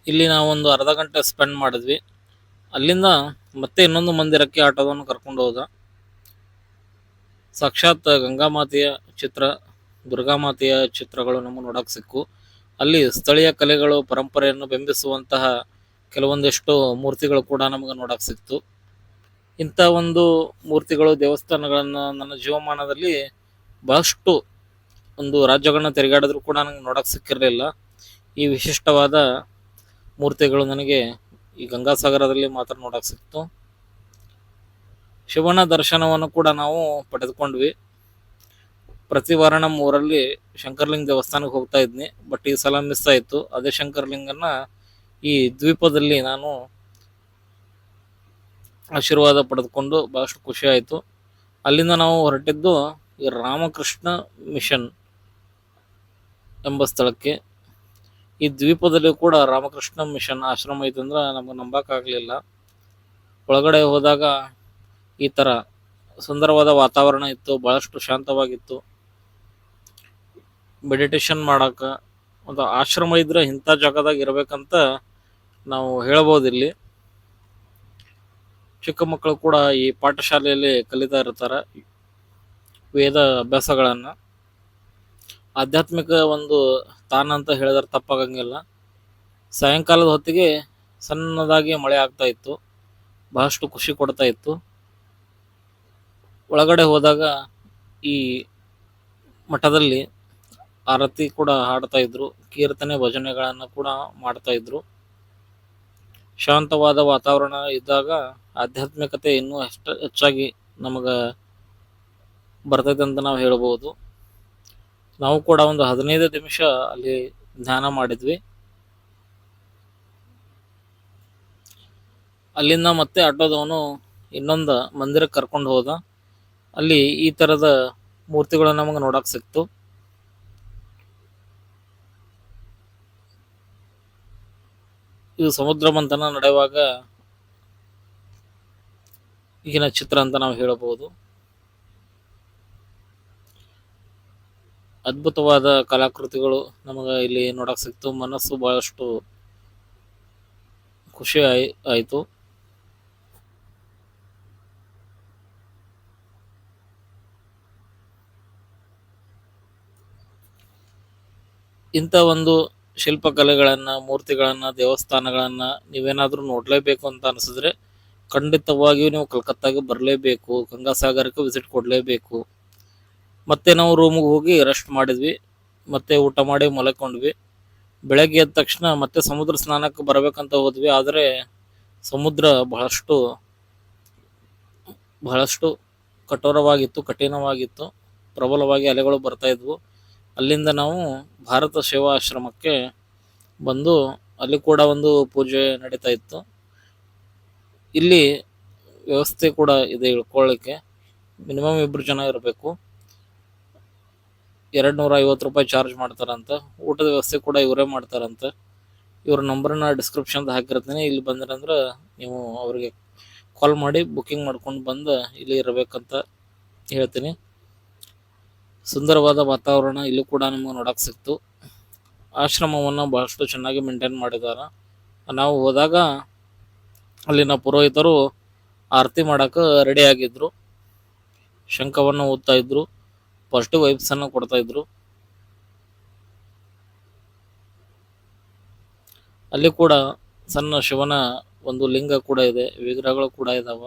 ಇಲ್ಲಿ ನಾವು ಒಂದು ಅರ್ಧ ಗಂಟೆ ಸ್ಪೆಂಡ್ ಮಾಡಿದ್ವಿ. ಅಲ್ಲಿಂದ ಮತ್ತೆ ಇನ್ನೊಂದು ಮಂದಿರಕ್ಕೆ ಆಟೋದನ್ನು ಕರ್ಕೊಂಡು ಹೋದ. ಸಾಕ್ಷಾತ್ ಗಂಗಾಮಾತೆಯ ಚಿತ್ರ, ದುರ್ಗಾಮಾತೆಯ ಚಿತ್ರಗಳು ನಮಗೆ ನೋಡಕ್ಕೆ ಸಿಕ್ಕು. ಅಲ್ಲಿ ಸ್ಥಳೀಯ ಕಲೆಗಳು, ಪರಂಪರೆಯನ್ನು ಬಿಂಬಿಸುವಂತಹ ಕೆಲವೊಂದಿಷ್ಟು ಮೂರ್ತಿಗಳು ಕೂಡ ನಮಗೆ ನೋಡಕ್ಕೆ ಸಿಕ್ತು. ಇಂಥ ಒಂದು ಮೂರ್ತಿಗಳು, ದೇವಸ್ಥಾನಗಳನ್ನು ನನ್ನ ಜೀವಮಾನದಲ್ಲಿ ಬಹಳಷ್ಟು ಒಂದು ರಾಜ್ಯಗಳನ್ನ ತಿರುಗಾಡಿದ್ರು ಕೂಡ ನನಗೆ ನೋಡಕ್ಕೆ ಸಿಕ್ಕಿರಲಿಲ್ಲ. ಈ ವಿಶಿಷ್ಟವಾದ ಮೂರ್ತಿಗಳು ನನಗೆ ಈ ಗಂಗಾಸಾಗರದಲ್ಲಿ ಮಾತ್ರ ನೋಡಕ್ಕೆ ಸಿಕ್ತು. ಶಿವನ ದರ್ಶನವನ್ನು ಕೂಡ ನಾವು ಪಡೆದುಕೊಂಡ್ವಿ. ಪ್ರತಿ ವಾರ ನಮ್ಮ ಊರಲ್ಲಿ ಶಂಕರಲಿಂಗ ದೇವಸ್ಥಾನಕ್ಕೆ ಹೋಗ್ತಾ ಇದ್ನಿ. ಬಟ್ ಈ ಸಲ ಮಿಸ್ ಆಯಿತು. ಅದೇ ಶಂಕರಲಿಂಗನ ಈ ದ್ವೀಪದಲ್ಲಿ ನಾನು ಆಶೀರ್ವಾದ ಪಡೆದುಕೊಂಡು ಬಹಳಷ್ಟು ಖುಷಿ ಆಯಿತು. ಅಲ್ಲಿಂದ ನಾವು ಹೊರಟಿದ್ದು ಈ ರಾಮಕೃಷ್ಣ ಮಿಷನ್ ಎಂಬ ಸ್ಥಳಕ್ಕೆ. ಈ ದ್ವೀಪದಲ್ಲಿ ಕೂಡ ರಾಮಕೃಷ್ಣ ಮಿಷನ್ ಆಶ್ರಮ ಐತಂದ್ರೆ ನಮ್ಗೆ ನಂಬಕ್ಕಾಗಲಿಲ್ಲ. ಒಳಗಡೆ ಹೋದಾಗ ಈ ಥರ ಸುಂದರವಾದ ವಾತಾವರಣ ಇತ್ತು, ಬಹಳಷ್ಟು ಶಾಂತವಾಗಿತ್ತು. ಮೆಡಿಟೇಷನ್ ಮಾಡಕ್ಕೆ ಒಂದು ಆಶ್ರಮ ಇದ್ರೆ ಇಂಥ ಜಾಗದಾಗ ಇರಬೇಕಂತ ನಾವು ಹೇಳ್ಬೋದು. ಇಲ್ಲಿ ಚಿಕ್ಕ ಮಕ್ಕಳು ಕೂಡ ಈ ಪಾಠಶಾಲೆಯಲ್ಲಿ ಕಲಿತಾ ಇರ್ತಾರೆ ವೇದ ಅಭ್ಯಾಸಗಳನ್ನು. ಆಧ್ಯಾತ್ಮಿಕ ಒಂದು ತಾಣ ಅಂತ ಹೇಳಿದ್ರೆ ತಪ್ಪಾಗಂಗಿಲ್ಲ. ಸಾಯಂಕಾಲದ ಹೊತ್ತಿಗೆ ಸಣ್ಣದಾಗಿ ಮಳೆ ಆಗ್ತಾ ಇತ್ತು, ಬಹಳಷ್ಟು ಖುಷಿ ಕೊಡ್ತಾ ಇತ್ತು. ಒಳಗಡೆ ಹೋದಾಗ ಈ ಮಠದಲ್ಲಿ ಆರತಿ ಕೂಡ ಹಾಡ್ತಾ ಇದ್ರು, ಕೀರ್ತನೆ ಭಜನೆಗಳನ್ನು ಕೂಡ ಮಾಡ್ತಾ ಇದ್ರು. ಶಾಂತವಾದ ವಾತಾವರಣ ಇದ್ದಾಗ ಆಧ್ಯಾತ್ಮಿಕತೆ ಇನ್ನೂ ಹೆಚ್ಚಾಗಿ ನಮಗೆ ಬರ್ತೈತೆ ಅಂತ ನಾವು ಹೇಳ್ಬೋದು. ನಾವು ಕೂಡ ಒಂದು 15 ನಿಮಿಷ ಅಲ್ಲಿ ಧ್ಯಾನ ಮಾಡಿದ್ವಿ. ಅಲ್ಲಿಂದ ಮತ್ತೆ ಆಟೋದವನು ಇನ್ನೊಂದು ಮಂದಿರಕ್ಕೆ ಕರ್ಕೊಂಡು ಹೋದ. ಅಲ್ಲಿ ಈ ಥರದ ಮೂರ್ತಿಗಳು ನಮಗೆ ನೋಡಕ್ಕೆ ಸಿಕ್ತು. ಇದು ಸಮುದ್ರ ಮಂಥನ ನಡೆಯುವಾಗ ಈಗಿನ ಚಿತ್ರ ಅಂತ ನಾವು ಹೇಳಬಹುದು. ಅದ್ಭುತವಾದ ಕಲಾಕೃತಿಗಳು ನಮಗೆ ಇಲ್ಲಿ ನೋಡಕ್ ಸಿಕ್ತು. ಮನಸ್ಸು ಬಹಳಷ್ಟು ಖುಷಿ ಆಯಿತು. ಇಂಥ ಒಂದು ಶಿಲ್ಪಕಲೆಗಳನ್ನು, ಮೂರ್ತಿಗಳನ್ನು, ದೇವಸ್ಥಾನಗಳನ್ನು ನೀವೇನಾದರೂ ನೋಡಲೇಬೇಕು ಅಂತ ಅನಿಸಿದ್ರೆ ಖಂಡಿತವಾಗಿಯೂ ನೀವು ಕಲ್ಕತ್ತಾಗೆ ಬರಲೇಬೇಕು, ಗಂಗಾಸಾಗರಕ್ಕೆ ವಿಸಿಟ್ ಕೊಡಲೇಬೇಕು. ಮತ್ತೆ ನಾವು ರೂಮಿಗೆ ಹೋಗಿ ರೆಸ್ಟ್ ಮಾಡಿದ್ವಿ, ಮತ್ತೆ ಊಟ ಮಾಡಿ ಮಲ್ಕೊಂಡ್ವಿ. ಬೆಳಗ್ಗೆ ಎದ್ದ ತಕ್ಷಣ ಮತ್ತೆ ಸಮುದ್ರ ಸ್ನಾನಕ್ಕೆ ಬರಬೇಕಂತ ಹೋದ್ವಿ. ಆದರೆ ಸಮುದ್ರ ಬಹಳಷ್ಟು ಕಠೋರವಾಗಿತ್ತು, ಕಠಿಣವಾಗಿತ್ತು. ಪ್ರಬಲವಾಗಿ ಅಲೆಗಳು ಬರ್ತಾ ಇದ್ವು. ಅಲ್ಲಿಂದ ನಾವು ಭಾರತ ಸೇವಾ ಆಶ್ರಮಕ್ಕೆ ಬಂದು ಅಲ್ಲಿ ಕೂಡ ಒಂದು ಪೂಜೆ ನಡೀತಾ ಇತ್ತು. ಇಲ್ಲಿ ವ್ಯವಸ್ಥೆ ಕೂಡ ಇದೆ ಇಳ್ಕೊಳ್ಳಿಕ್ಕೆ. ಮಿನಿಮಮ್ 2 ಜನ ಇರಬೇಕು. 250 ರೂಪಾಯಿ ಚಾರ್ಜ್ ಮಾಡ್ತಾರಂತ. ಊಟದ ವ್ಯವಸ್ಥೆ ಕೂಡ ಇವರೇ ಮಾಡ್ತಾರಂತೆ. ಇವ್ರ ನಂಬರ್ನ ಡಿಸ್ಕ್ರಿಪ್ಷನ್ದಾಗ ಹಾಕಿರ್ತೀನಿ. ಇಲ್ಲಿ ಬಂದ್ರಂದ್ರೆ ನೀವು ಅವ್ರಿಗೆ ಕಾಲ್ ಮಾಡಿ ಬುಕ್ಕಿಂಗ್ ಮಾಡ್ಕೊಂಡು ಬಂದು ಇಲ್ಲಿ ಇರಬೇಕಂತ ಹೇಳ್ತೀನಿ. ಸುಂದರವಾದ ವಾತಾವರಣ ಇಲ್ಲೂ ಕೂಡ ನಿಮಗೆ ನೋಡಕ್ಕೆ ಸಿಕ್ತು. ಆಶ್ರಮವನ್ನು ಬಹಳಷ್ಟು ಚೆನ್ನಾಗಿ ಮೇಂಟೈನ್ ಮಾಡಿದ್ದಾರೆ. ನಾವು ಹೋದಾಗ ಅಲ್ಲಿನ ಪುರೋಹಿತರು ಆರತಿ ಮಾಡೋಕೆ ರೆಡಿ ಆಗಿದ್ರು, ಶಂಖವನ್ನು ಊದ್ತಾ ಇದ್ರು, ಪಾಸಿಟಿವ್ ವೈಬ್ಸನ್ನು ಕೊಡ್ತಾ ಇದ್ರು. ಅಲ್ಲಿ ಕೂಡ ಸಣ್ಣ ಶಿವನ ಒಂದು ಲಿಂಗ ಕೂಡ ಇದೆ, ವಿಗ್ರಹಗಳು ಕೂಡ ಇದಾವ.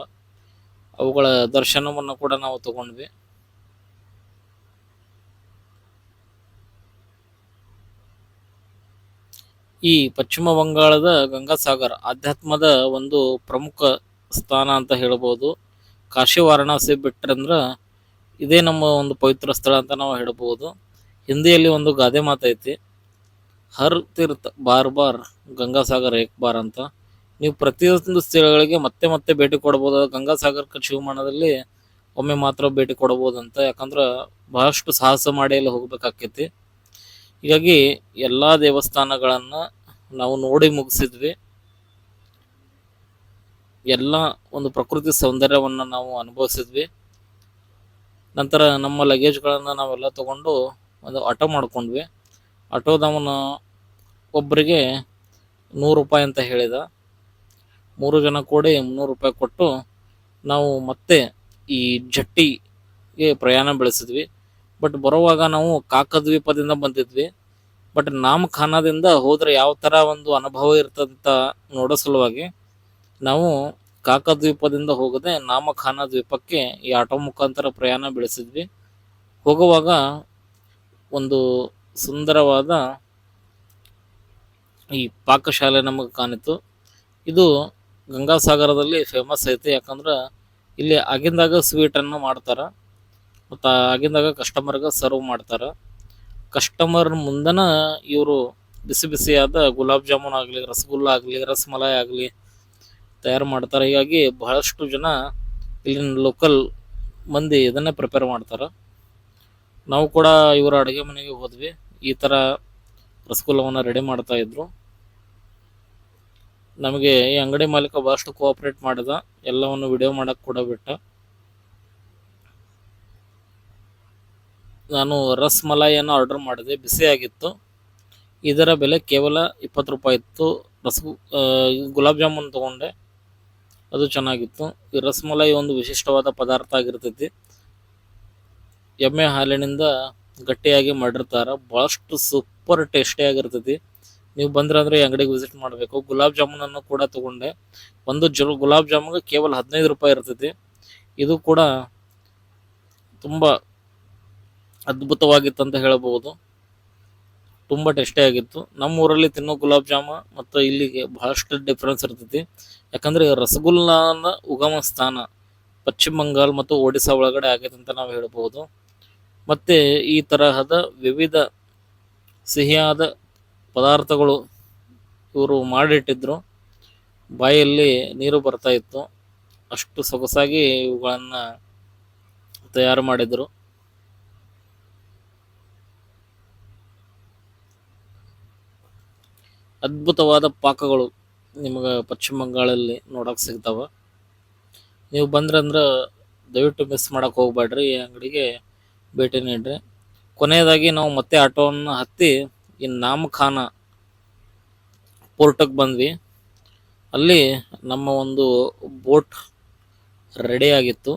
ಅವುಗಳ ದರ್ಶನವನ್ನು ಕೂಡ ನಾವು ತಗೊಂಡ್ವಿ. ಈ ಪಶ್ಚಿಮ ಬಂಗಾಳದ ಗಂಗಾಸಾಗರ ಆಧ್ಯಾತ್ಮದ ಒಂದು ಪ್ರಮುಖ ಸ್ಥಾನ ಅಂತ ಹೇಳ್ಬೋದು. ಕಾಶಿ ವಾರಣಾಸಿ ಬಿಟ್ರಂದ್ರೆ ಇದೇ ನಮ್ಮ ಒಂದು ಪವಿತ್ರ ಸ್ಥಳ ಅಂತ ನಾವು ಹೇಳ್ಬೋದು. ಹಿಂದಿಯಲ್ಲಿ ಒಂದು ಗಾದೆ ಮಾತೈತಿ, ಹರ್ ತೀರ್ಥ ಬಾರ್ ಬಾರ್ ಗಂಗಾಸಾಗರ್ ಏಕ್ ಬಾರ್ ಅಂತ. ನೀವು ಪ್ರತಿಯೊಂದು ಸ್ಥಳಗಳಿಗೆ ಮತ್ತೆ ಮತ್ತೆ ಭೇಟಿ ಕೊಡ್ಬೋದು. ಗಂಗಾಸಾಗರ ಶಿವಮಾನದಲ್ಲಿ ಒಮ್ಮೆ ಮಾತ್ರ ಭೇಟಿ ಕೊಡ್ಬೋದಂತ, ಯಾಕಂದ್ರೆ ಬಹಳಷ್ಟು ಸಾಹಸ ಮಾಡಿ ಅಲ್ಲಿ ಹೋಗ್ಬೇಕಾಕೈತಿ. ಹೀಗಾಗಿ ಎಲ್ಲ ದೇವಸ್ಥಾನಗಳನ್ನು ನಾವು ನೋಡಿ ಮುಗಿಸಿದ್ವಿ. ಎಲ್ಲ ಒಂದು ಪ್ರಕೃತಿ ಸೌಂದರ್ಯವನ್ನು ನಾವು ಅನುಭವಿಸಿದ್ವಿ. ನಂತರ ನಮ್ಮ ಲಗೇಜ್ಗಳನ್ನು ನಾವೆಲ್ಲ ತಗೊಂಡು ಒಂದು ಆಟೋ ಮಾಡ್ಕೊಂಡ್ವಿ. ಆಟೋದವನು ಒಬ್ಬರಿಗೆ 100 ರೂಪಾಯಿ ಅಂತ ಹೇಳಿದ. 3 ಜನ ಕೂಡಿ 300 ರೂಪಾಯಿ ಕೊಟ್ಟು ನಾವು ಮತ್ತೆ ಈ ಜಟ್ಟಿಗೆ ಪ್ರಯಾಣ ಬೆಳೆಸಿದ್ವಿ. ಬಟ್ ಬರುವಾಗ ನಾವು ಕಾಕದ್ವೀಪದಿಂದ ಬಂದಿದ್ವಿ. ಬಟ್ ನಾಮಖಾನದಿಂದ ಹೋದರೆ ಯಾವ ಥರ ಒಂದು ಅನುಭವ ಇರ್ತದಂತ ನೋಡೋ ಸಲುವಾಗಿ ನಾವು ಕಾಕದ್ವೀಪದಿಂದ ಹೋಗದೆ ನಾಮಖಾನ ದ್ವೀಪಕ್ಕೆ ಈ ಆಟೋ ಮುಖಾಂತರ ಪ್ರಯಾಣ ಬೆಳೆಸಿದ್ವಿ. ಹೋಗುವಾಗ ಒಂದು ಸುಂದರವಾದ ಈ ಪಾಕಶಾಲೆ ನಮಗೆ ಕಾಣಿತು. ಇದು ಗಂಗಾಸಾಗರದಲ್ಲಿ ಫೇಮಸ್ ಐತಿ, ಯಾಕಂದ್ರೆ ಇಲ್ಲಿ ಆಗಿಂದಾಗ ಸ್ವೀಟನ್ನು ಮಾಡ್ತಾರೆ ಮತ್ತು ಆಗಿಂದಾಗ ಕಸ್ಟಮರ್ಗೆ ಸರ್ವ್ ಮಾಡ್ತಾರೆ. ಕಸ್ಟಮರ್ ಮುಂದನ ಇವರು ಬಿಸಿ ಬಿಸಿಯಾದ ಗುಲಾಬ್ ಜಾಮೂನ್ ಆಗಲಿ, ರಸಗುಲ್ಲ ಆಗಲಿ, ರಸಮಲಾಯಿ ಆಗಲಿ ತಯಾರು ಮಾಡ್ತಾರೆ. ಹೀಗಾಗಿ ಬಹಳಷ್ಟು ಜನ ಇಲ್ಲಿನ ಲೋಕಲ್ ಮಂದಿ ಇದನ್ನೇ ಪ್ರಿಪೇರ್ ಮಾಡ್ತಾರೆ. ನಾವು ಕೂಡ ಇವರ ಅಡುಗೆ ಮನೆಗೆ ಹೋದ್ವಿ. ಈ ಥರ ರಸಗುಲ್ಲವನ್ನು ರೆಡಿ ಮಾಡ್ತಾ ಇದ್ರು. ನಮಗೆ ಈ ಅಂಗಡಿ ಮಾಲೀಕ ಬಹಳಷ್ಟು ಕೋಆಪ್ರೇಟ್ ಮಾಡಿದ, ಎಲ್ಲವನ್ನು ವಿಡಿಯೋ ಮಾಡೋಕ್ಕೆ ಕೂಡ ಬಿಟ್ಟ. ನಾನು ರಸಮಲಾಯಿಯನ್ನು ಆರ್ಡರ್ ಮಾಡಿದೆ, ಬಿಸಿಯಾಗಿತ್ತು. ಇದರ ಬೆಲೆ ಕೇವಲ 20 ರೂಪಾಯಿ ಇತ್ತು. ಗುಲಾಬ್ ಜಾಮೂನ್ ತೊಗೊಂಡೆ, ಅದು ಚೆನ್ನಾಗಿತ್ತು. ಈ ರಸಮಲಾಯಿ ಒಂದು ವಿಶಿಷ್ಟವಾದ ಪದಾರ್ಥ ಆಗಿರ್ತೈತಿ. ಎಮ್ಮೆ ಹಾಲಿನಿಂದ ಗಟ್ಟಿಯಾಗಿ ಮಾಡಿರ್ತಾರೆ. ಭಾಳಷ್ಟು ಸೂಪರ್ ಟೇಸ್ಟಿಯಾಗಿರ್ತೈತಿ. ನೀವು ಬಂದ್ರಂದ್ರೆ ಈ ಅಂಗಡಿಗೆ ವಿಸಿಟ್ ಮಾಡಬೇಕು. ಗುಲಾಬ್ ಜಾಮೂನನ್ನು ಕೂಡ ತೊಗೊಂಡೆ. ಒಂದು ಗುಲಾಬ್ ಜಾಮೂನ್ಗೆ ಕೇವಲ 15 ರೂಪಾಯಿ ಇರ್ತೈತಿ. ಇದು ಕೂಡ ತುಂಬ ಅದ್ಭುತವಾಗಿತ್ತು ಅಂತ ಹೇಳಬಹುದು. ತುಂಬ ಟೇಸ್ಟಿಯಾಗಿತ್ತು. ನಮ್ಮ ಊರಲ್ಲಿ ತಿನ್ನೋ ಗುಲಾಬ್ ಜಾಮೂನ್ ಮತ್ತು ಇಲ್ಲಿಗೆ ಬಹಳಷ್ಟು ಡಿಫ್ರೆನ್ಸ್ ಇರ್ತೈತಿ. ಯಾಕಂದರೆ ರಸಗುಲ್ಲಾನ ಉಗಮ ಸ್ಥಾನ ಪಶ್ಚಿಮ ಬಂಗಾಳ ಮತ್ತು ಒಡಿಸ್ಸಾ ಒಳಗಡೆ ಆಗೈತೆ ಅಂತ ನಾವು ಹೇಳ್ಬೋದು. ಮತ್ತು ಈ ತರಹದ ವಿವಿಧ ಸಿಹಿಯಾದ ಪದಾರ್ಥಗಳು ಇವರು ಮಾಡಿಟ್ಟಿದ್ರು. ಬಾಯಲ್ಲಿ ನೀರು ಬರ್ತಾ ಇತ್ತು, ಅಷ್ಟು ಸೊಗಸಾಗಿ ಇವುಗಳನ್ನು ತಯಾರು ಮಾಡಿದರು. ಅದ್ಭುತವಾದ ಪಾಕಗಳು ನಿಮಗೆ ಪಶ್ಚಿಮ ಬಂಗಾಳಲ್ಲಿ ನೋಡೋಕೆ ಸಿಗ್ತಾವೆ. ನೀವು ಬಂದ್ರಂದ್ರೆ ದಯವಿಟ್ಟು ಮಿಸ್ ಮಾಡೋಕೆ ಹೋಗ್ಬೇಡ್ರಿ, ಈ ಅಂಗಡಿಗೆ ಭೇಟಿ ನೀಡ್ರಿ. ಕೊನೆಯದಾಗಿ ನಾವು ಮತ್ತೆ ಆಟೋವನ್ನು ಹತ್ತಿ ಈ ನಾಮಖಾನ ಪೋರ್ಟಿಗೆ ಬಂದ್ವಿ. ಅಲ್ಲಿ ನಮ್ಮ ಒಂದು ಬೋಟ್ ರೆಡಿ ಆಗಿತ್ತು.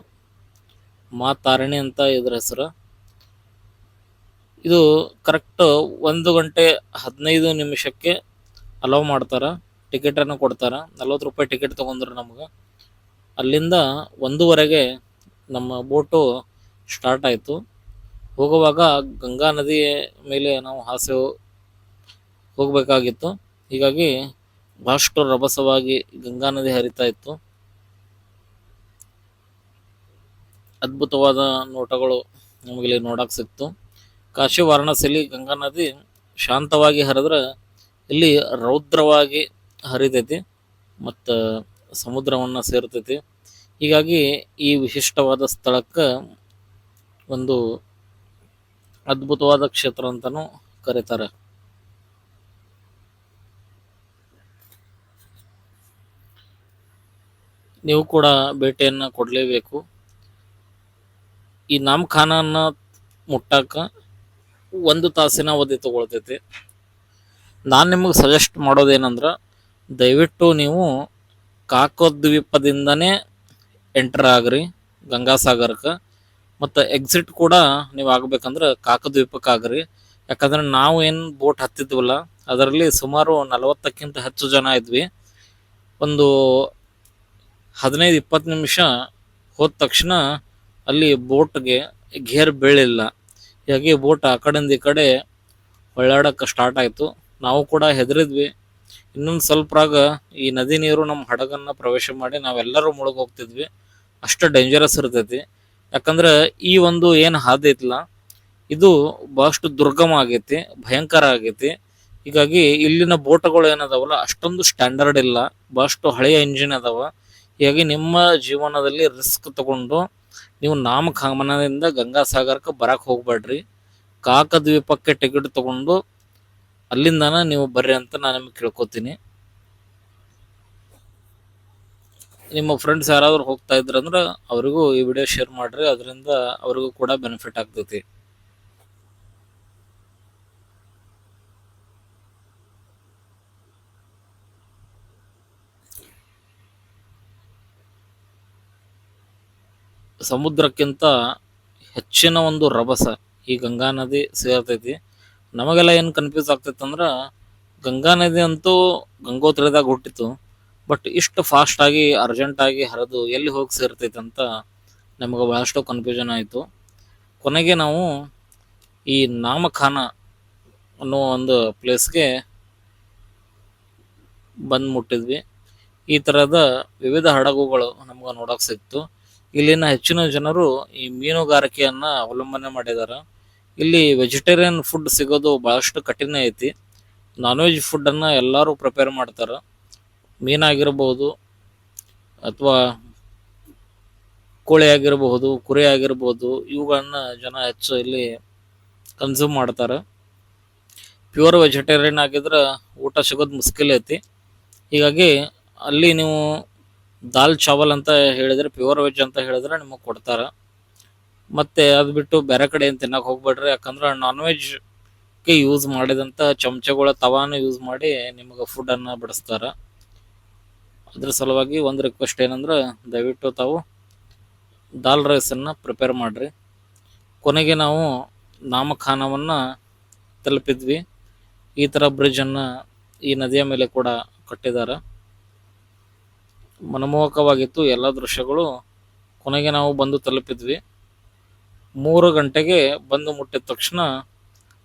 ಮಾ ತಾರಿಣಿ ಅಂತ ಇದ್ರ ಹೆಸರು. ಇದು ಕರೆಕ್ಟ್ 1 ಗಂಟೆ 15 ನಿಮಿಷಕ್ಕೆ ಅಲೌ ಮಾಡ್ತಾರೆ. ಟಿಕೆಟನ್ನು ಕೊಡ್ತಾರೆ. 40 ರೂಪಾಯಿ ಟಿಕೆಟ್ ತೊಗೊಂಡ್ರು ನಮ್ಗೆ. ಅಲ್ಲಿಂದ 1:15ಗೆ ನಮ್ಮ ಬೋಟು ಸ್ಟಾರ್ಟ್ ಆಯಿತು. ಹೋಗುವಾಗ ಗಂಗಾ ನದಿಯ ಮೇಲೆ ನಾವು ಹಾಸಿ ಹೋಗಬೇಕಾಗಿತ್ತು. ಹೀಗಾಗಿ ಬಹಳಷ್ಟು ರಭಸವಾಗಿ ಗಂಗಾ ನದಿ ಹರಿತಾ ಇತ್ತು. ಅದ್ಭುತವಾದ ನೋಟಗಳು ನಮಗಿಲ್ಲಿ ನೋಡೋಕೆ ಸಿಕ್ತು. ಕಾಶಿ ವಾರಣಾಸಿಯಲ್ಲಿ ಗಂಗಾ ನದಿ ಶಾಂತವಾಗಿ ಹರಿದ್ರೆ ಇಲ್ಲಿ ರೌದ್ರವಾಗಿ ಹರಿತೈತಿ ಮತ್ತು ಸಮುದ್ರವನ್ನು ಸೇರ್ತೈತಿ. ಹೀಗಾಗಿ ಈ ವಿಶಿಷ್ಟವಾದ ಸ್ಥಳಕ್ಕೆ ಒಂದು ಅದ್ಭುತವಾದ ಕ್ಷೇತ್ರ ಅಂತಲೂ ಕರೀತಾರೆ. ನೀವು ಕೂಡ ಭೇಟಿಯನ್ನು ಕೊಡಲೇಬೇಕು. ಈ ನಾಮಖಾನನ್ನ ಮುಟ್ಟಾಕ 1 ತಾಸಿನ ಅವಧಿ ತಗೊಳ್ತೈತಿ. ನಾನು ನಿಮಗೆ ಸಜೆಸ್ಟ್ ಮಾಡೋದೇನಂದ್ರೆ, ದಯವಿಟ್ಟು ನೀವು ಕಾಕದ್ವೀಪದಿಂದನೇ ಎಂಟರ್ ಆಗ್ರಿ ಗಂಗಾಸಾಗರಕ್ಕೆ. ಮತ್ತು ಎಕ್ಸಿಟ್ ಕೂಡ ನೀವು ಆಗ್ಬೇಕಂದ್ರೆ ಕಾಕದ್ವೀಪಕ್ಕೆ ಆಗ್ರಿ. ಯಾಕಂದ್ರೆ ನಾವು ಏನು ಬೋಟ್ ಹತ್ತಿದ್ವಲ್ಲ, ಅದರಲ್ಲಿ ಸುಮಾರು 40ಕ್ಕಿಂತ ಹೆಚ್ಚು ಜನ ಇದ್ವಿ. ಒಂದು 15-20 ನಿಮಿಷ ಹೋದ ತಕ್ಷಣ ಅಲ್ಲಿ ಬೋಟ್ಗೆ ಗೇರ್ ಬೀಳಿಲ್ಲ. ಹೀಗಾಗಿ ಬೋಟ್ ಆ ಕಡೆಯಿಂದ ಈ ಕಡೆ ಹೊಳ್ಳಾಡಕ್ಕೆ ಸ್ಟಾರ್ಟ್ ಆಯಿತು. ನಾವು ಕೂಡ ಹೆದರಿದ್ವಿ. ಇನ್ನೊಂದು ಸ್ವಲ್ಪರಾಗ ಈ ನದಿ ನೀರು ನಮ್ಮ ಹಡಗನ್ನು ಪ್ರವೇಶ ಮಾಡಿ ನಾವೆಲ್ಲರೂ ಮುಳುಗಿ ಹೋಗ್ತಿದ್ವಿ. ಅಷ್ಟು ಡೇಂಜರಸ್ ಇರ್ತೈತಿ. ಯಾಕಂದ್ರೆ ಈ ಒಂದು ಏನು ಹಾದಿ ಐತಲ್ಲ, ಇದು ಬಹಳಷ್ಟು ದುರ್ಗಮ ಆಗೈತಿ, ಭಯಂಕರ ಆಗೈತಿ. ಹೀಗಾಗಿ ಇಲ್ಲಿನ ಬೋಟ್ಗಳು ಏನದಾವಲ್ಲ ಅಷ್ಟೊಂದು ಸ್ಟ್ಯಾಂಡರ್ಡ್ ಇಲ್ಲ, ಬಹಳಷ್ಟು ಹಳೆಯ ಇಂಜಿನ್ ಅದಾವ. ಹೀಗಾಗಿ ನಿಮ್ಮ ಜೀವನದಲ್ಲಿ ರಿಸ್ಕ್ ತಗೊಂಡು ನೀವು ನಾಮಖಾನದಿಂದ ಗಂಗಾಸಾಗರಕ್ಕೆ ಬರಕ್ಕೆ ಹೋಗ್ಬೇಡ್ರಿ. ಕಾಕದ್ವೀಪಕ್ಕೆ ಟಿಕೆಟ್ ತಗೊಂಡು ಅಲ್ಲಿಂದನ ನೀವು ಬರ್ರಿ ಅಂತ ನಾನು ನಿಮ್ಗೆ ಕೇಳ್ಕೊತೀನಿ. ನಿಮ್ಮ ಫ್ರೆಂಡ್ಸ್ ಯಾರಾದರೂ ಹೋಗ್ತಾ ಇದ್ರಂದ್ರೆ ಅವರಿಗೂ ಈ ವಿಡಿಯೋ ಶೇರ್ ಮಾಡ್ರಿ, ಅದರಿಂದ ಅವ್ರಿಗೂ ಕೂಡ ಬೆನಿಫಿಟ್ ಆಗ್ತೈತಿ. ಸಮುದ್ರಕ್ಕಿಂತ ಹೆಚ್ಚಿನ ಒಂದು ರಭಸ ಈ ಗಂಗಾ ನದಿ ಸೇರ್ತೈತಿ. ನಮಗೆಲ್ಲ ಏನು ಕನ್ಫ್ಯೂಸ್ ಆಗ್ತೈತೆ ಅಂದ್ರೆ, ಗಂಗಾ ನದಿ ಅಂತೂ ಗಂಗೋತ್ರಿದಾಗ ಹುಟ್ಟಿತು, ಬಟ್ ಇಷ್ಟು ಫಾಸ್ಟಾಗಿ ಅರ್ಜೆಂಟಾಗಿ ಹರಿದು ಎಲ್ಲಿ ಹೋಗಿ ಸೇರ್ತೈತೆ ಅಂತ ನಮಗೆ ಭಾಳಷ್ಟು ಕನ್ಫ್ಯೂಷನ್ ಆಯಿತು. ಕೊನೆಗೆ ನಾವು ಈ ನಾಮಖಾನ ಅನ್ನೋ ಒಂದು ಪ್ಲೇಸ್ಗೆ ಬಂದು ಮುಟ್ಟಿದ್ವಿ. ಈ ಥರದ ವಿವಿಧ ಹಡಗುಗಳು ನಮ್ಗೆ ನೋಡೋಕೆ ಸಿಕ್ತು. ಇಲ್ಲಿನ ಹೆಚ್ಚಿನ ಜನರು ಈ ಮೀನುಗಾರಿಕೆಯನ್ನು ಅವಲಂಬನೆ ಮಾಡಿದ್ದಾರೆ. ಇಲ್ಲಿ ವೆಜಿಟೇರಿಯನ್ ಫುಡ್ ಸಿಗೋದು ಭಾಳಷ್ಟು ಕಠಿಣ ಐತಿ. ನಾನ್ ವೆಜ್ ಫುಡ್ಡನ್ನು ಎಲ್ಲರೂ ಪ್ರಿಪೇರ್ ಮಾಡ್ತಾರೆ. ಮೀನಾಗಿರ್ಬೋದು, ಅಥವಾ ಕೋಳಿ ಆಗಿರಬಹುದು, ಕುರಿ ಆಗಿರ್ಬೋದು, ಇವುಗಳನ್ನ ಜನ ಹೆಚ್ಚು ಇಲ್ಲಿ ಕನ್ಸ್ಯೂಮ್ ಮಾಡ್ತಾರೆ. ಪ್ಯೂರ್ ವೆಜಿಟೇರಿಯನ್ ಆಗಿದ್ರೆ ಊಟ ಸಿಗೋದು ಮುಸ್ಕಿಲ್ ಐತಿ. ಹೀಗಾಗಿ ಅಲ್ಲಿ ನೀವು ದಾಲ್ ಚಾವಲ್ ಅಂತ ಹೇಳಿದ್ರೆ, ಪ್ಯೂರ್ ವೆಜ್ ಅಂತ ಹೇಳಿದ್ರೆ ನಿಮಗೆ ಕೊಡ್ತಾರೆ. ಮತ್ತು ಅದು ಬಿಟ್ಟು ಬೇರೆ ಕಡೆ ಏನು ತಿನ್ನಕ್ಕೆ ಹೋಗ್ಬೇಡ್ರಿ. ಯಾಕಂದ್ರೆ ನಾನ್ ವೆಜ್ಗೆ ಯೂಸ್ ಮಾಡಿದಂಥ ಚಮಚಗಳ ತವಾನು ಯೂಸ್ ಮಾಡಿ ನಿಮಗೆ ಫುಡ್ಡನ್ನು ಬಡಿಸ್ತಾರೆ. ಅದ್ರ ಸಲುವಾಗಿ ಒಂದು ರಿಕ್ವೆಸ್ಟ್ ಏನಂದ್ರೆ, ದಯವಿಟ್ಟು ತಾವು ದಾಲ್ ರೈಸನ್ನು ಪ್ರಿಪೇರ್ ಮಾಡಿರಿ. ಕೊನೆಗೆ ನಾವು ನಾಮಖಾನವನ್ನು ತಲುಪಿದ್ವಿ. ಈ ಥರ ಬ್ರಿಡ್ಜನ್ನು ಈ ನದಿಯ ಮೇಲೆ ಕೂಡ ಕಟ್ಟಿದ್ದಾರೆ. ಮನಮೋಹಕವಾಗಿತ್ತು ಎಲ್ಲ ದೃಶ್ಯಗಳು. ಕೊನೆಗೆ ನಾವು ಬಂದು ತಲುಪಿದ್ವಿ. 3 ಗಂಟೆಗೆ ಬಂದು ಮುಟ್ಟಿದ ತಕ್ಷಣ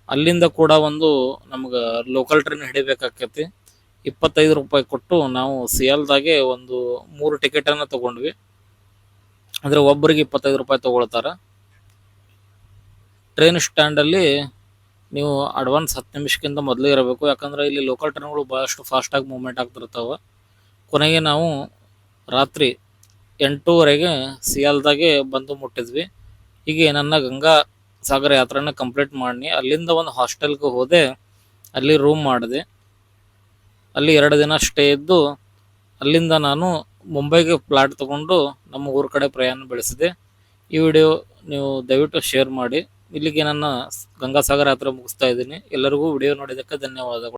ಅಲ್ಲಿಂದ ಕೂಡ ಒಂದು ನಮ್ಗೆ ಲೋಕಲ್ ಟ್ರೈನ್ ಹಿಡಿಬೇಕಾಕೈತಿ. 25 ರೂಪಾಯಿ ಕೊಟ್ಟು ನಾವು ಸಿಯಾಲ್ದಾಗೆ ಒಂದು 3 ಟಿಕೆಟನ್ನು ತೊಗೊಂಡ್ವಿ. ಅಂದರೆ ಒಬ್ಬರಿಗೆ 25 ರೂಪಾಯಿ ತೊಗೊಳ್ತಾರೆ. ಟ್ರೈನ್ ಸ್ಟ್ಯಾಂಡಲ್ಲಿ ನೀವು ಅಡ್ವಾನ್ಸ್ 10 ನಿಮಿಷಕ್ಕಿಂತ ಮೊದಲೇ ಇರಬೇಕು. ಯಾಕಂದರೆ ಇಲ್ಲಿ ಲೋಕಲ್ ಟ್ರೈನ್ಗಳು ಭಾಳಷ್ಟು ಫಾಸ್ಟಾಗಿ ಮೂವ್ಮೆಂಟ್ ಆಗ್ತಿರ್ತಾವೆ. ಕೊನೆಗೆ ನಾವು ರಾತ್ರಿ 8:30ಗೆ ಸಿಯಾಲ್ದಾಗೆ ಬಂದು ಮುಟ್ಟಿದ್ವಿ. ಹೀಗೆ ನನ್ನ ಗಂಗಾ ಸಾಗರ ಯಾತ್ರೆನ ಕಂಪ್ಲೀಟ್ ಮಾಡಿ ಅಲ್ಲಿಂದ ಒಂದು ಹಾಸ್ಟೆಲ್ಗೆ ಹೋದೆ. ಅಲ್ಲಿ ರೂಮ್ ಮಾಡಿದೆ. ಅಲ್ಲಿ 2 ದಿನ ಸ್ಟೇ ಇದ್ದು ಅಲ್ಲಿಂದ ನಾನು ಮುಂಬೈಗೆ ಫ್ಲಾಟ್ ತೊಗೊಂಡು ನಮ್ಮ ಊರ ಕಡೆ ಪ್ರಯಾಣ ಬೆಳೆಸಿದೆ. ಈ ವಿಡಿಯೋ ನೀವು ದಯವಿಟ್ಟು ಶೇರ್ ಮಾಡಿ. ಇಲ್ಲಿಗೆ ನನ್ನ ಗಂಗಾಸಾಗರ ಯಾತ್ರೆ ಮುಗಿಸ್ತಾ ಇದ್ದೀನಿ. ಎಲ್ಲರಿಗೂ ವಿಡಿಯೋ ನೋಡಿದ್ದಕ್ಕೆ ಧನ್ಯವಾದಗಳು.